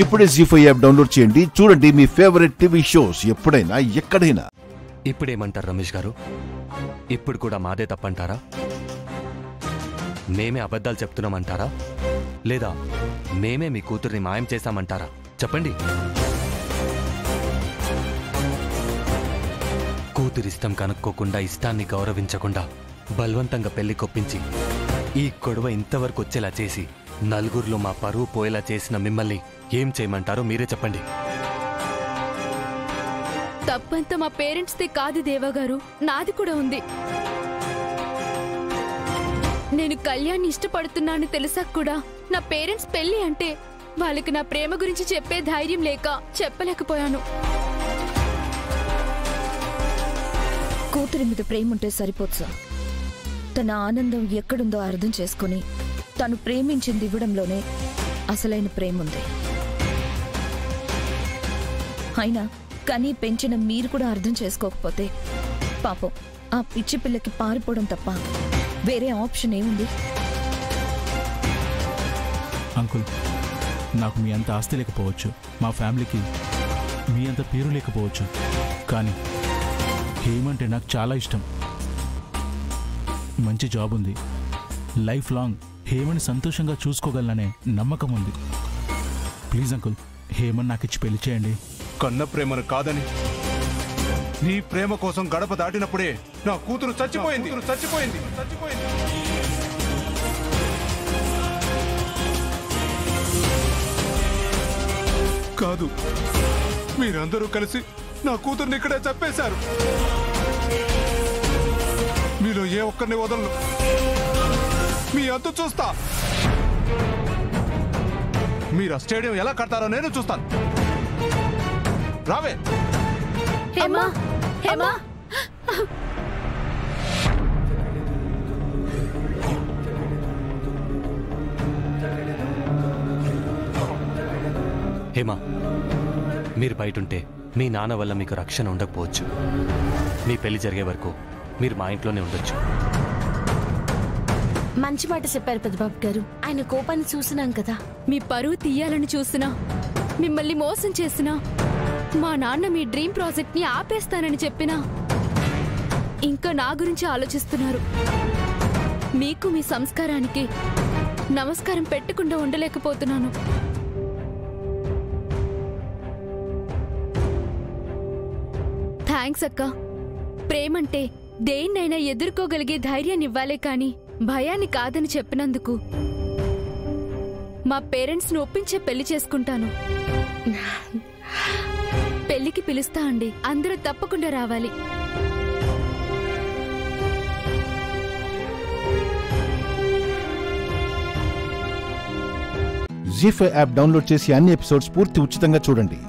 ఇప్పుడే జీ5 app download చేయండి. చూడండి మీ ఫేవరెట్ టీవీ షోస్ ఎప్పుడైనా ఎక్కడైనా. ఇప్పుడేమంటారు రమేష్ గారు? ఇప్పుడు కూడా మాదే తప్పంటారా? మేమే అబద్ధాలు చెప్తున్నామంటారా? లేదా మేమే మీ కూతుర్ని మాయం చేశామంటారా? చెప్పండి. కూతురిష్టం కనుక్కోకుండా, ఇష్టాన్ని గౌరవించకుండా బలవంతంగా పెళ్లి కొప్పించి ఈ గొడవ ఇంతవరకు వచ్చేలా చేసి నలుగురిలో మా పరువు పోయేలా చేసిన మిమ్మల్ని ఏం చేయమంటారో మీరే చెప్పండి. తప్పంతా మా పేరెంట్స్ది కాదు దేవగారు, నాది కూడా ఉంది. నేను కళ్యాణ్ ఇష్టపడుతున్నాను తెలిసాక కూడా నా పేరెంట్స్ పెళ్లి అంటే వాళ్ళకి నా ప్రేమ గురించి చెప్పే ధైర్యం లేక చెప్పలేకపోయాను. కూతురి మీద ప్రేమ ఉంటే సరిపోదు సార్. తన ఆనందం ఎక్కడుందో అర్థం చేసుకుని తను ప్రేమించింది ఇవ్వడంలోనే అసలైన ప్రేమ ఉంది. అయినా కనీ పెంచిన మీరు కూడా అర్థం చేసుకోకపోతే పాపం ఆ పిచ్చి పిల్లకి పారిపోవడం తప్ప వేరే ఆప్షన్ ఏముంది? అంకుల్, నాకు మీ అంత ఆస్తి లేకపోవచ్చు, మా ఫ్యామిలీకి మీ అంత పేరు లేకపోవచ్చు, కానీ హేమంటే నాకు చాలా ఇష్టం. మంచి జాబ్ ఉంది, లైఫ్ లాంగ్ హేమని సంతోషంగా చూసుకోగలననే నమ్మకం ఉంది. ప్లీజ్ అంకుల్, హేమన్ నాకు ఇచ్చి పెళ్లి చేయండి. కన్న ప్రేమను కాదని, నీ ప్రేమ కోసం గడప దాటినప్పుడే నా కూతురు చచ్చిపోయింది. కాదు, మీరందరూ కలిసి నా కూతుర్ని ఇక్కడే చంపేశారు. మీలో ఏ ఒక్కరిని వదలను. మీ అంత చూస్తా. మీరు ఆ స్టేడియం ఎలా కడతారో నేను చూస్తాను. రావే. హేమా, హేమా. హేమా, మీరు బయటుంటే మీ నాన్న వల్ల మీకు రక్షణ ఉండకపోవచ్చు. మీ పెళ్లి జరిగే వరకు మీరు మా ఇంట్లోనే ఉండొచ్చు. మంచి మాట చెప్పారు పెద్దబాబు గారు. ఆయన కోపాన్ని చూసినాం కదా. మీ పరువు తీయాలని చూసినా, మిమ్మల్ని మోసం చేసినా, మా నాన్న మీ డ్రీమ్ ప్రాజెక్ట్ ని ఆపేస్తానని చెప్పినా ఇంకా నా గురించి ఆలోచిస్తున్నారు. మీకు మీ సంస్కారానికి నమస్కారం పెట్టకుండా ఉండలేకపోతున్నాను. థ్యాంక్స్ అక్క. ప్రేమంటే దేన్నైనా ఎదుర్కోగలిగే ధైర్యాన్ని ఇవ్వాలే కాని భయాన్ని కాదని చెప్పినందుకు. మా పేరెంట్స్ ను ఒప్పించే పెళ్లి చేసుకుంటాను. పెళ్లికి పిలుస్తా అండి, అందరూ తప్పకుండా రావాలి. జీ5 యాప్ డౌన్లోడ్ చేసి అన్ని ఎపిసోడ్స్ పూర్తి ఉచితంగా చూడండి.